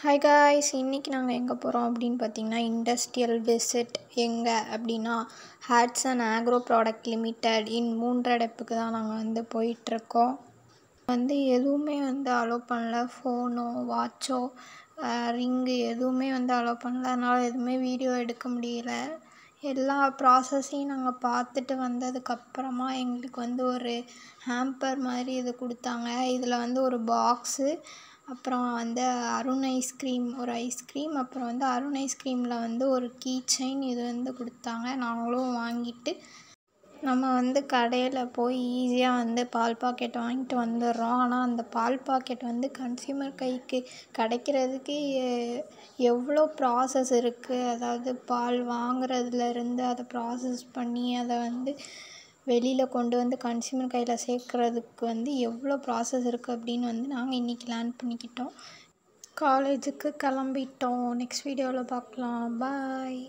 Hi guys, இன்றைக்கி நாங்கள் எங்கே போகிறோம் அப்படின்னு பார்த்தீங்கன்னா, இண்டஸ்ட்ரியல் விசிட் எங்கே அப்படின்னா ஹேட்சன் ஆக்ரோ ப்ராடக்ட் லிமிடெட் இன் மூன்றடைப்புக்கு தான் நாங்கள் போயிட்டுருக்கோம். எதுவுமே அலோவ் பண்ணல. ஃபோனோ வாட்சோ ரிங்கு எதுவுமே அலோவ் பண்ணல. அதனால் எதுவுமே வீடியோ எடுக்க முடியல. எல்லா ப்ராசஸையும் நாங்கள் பார்த்துட்டு வந்ததுக்கப்புறமா எங்களுக்கு ஒரு ஹேம்பர் மாதிரி இது கொடுத்தாங்க. இதில் ஒரு பாக்ஸு, அப்புறம் அருண் ஐஸ்கிரீம் ஒரு ஐஸ்கிரீம், அப்புறம் அருண் ஐஸ்கிரீமில் ஒரு கீ செயின் இது கொடுத்தாங்க. நாங்களும் வாங்கிட்டு நம்ம கடையில் போய் ஈஸியாக பால் பாக்கெட் வாங்கிட்டு வந்துடுறோம். ஆனால் அந்த பால் பாக்கெட் கன்சியூமர் கைக்கு கிடைக்கிறதுக்கு எவ்வளோ ப்ராசஸ் இருக்குது. அதாவது பால் வாங்குறதுலேருந்து அதை ப்ராசஸ் பண்ணி அதை வெளியில் கொண்டு கன்சியூமர் கையில் சேர்க்குறதுக்கு எவ்வளோ ப்ராசஸ் இருக்குது அப்படின்னு நாங்கள் இன்றைக்கி லேர்ன் பண்ணிக்கிட்டோம். காலேஜுக்கு கிளம்பிட்டோம். நெக்ஸ்ட் வீடியோவில் பார்க்கலாம். பாய்.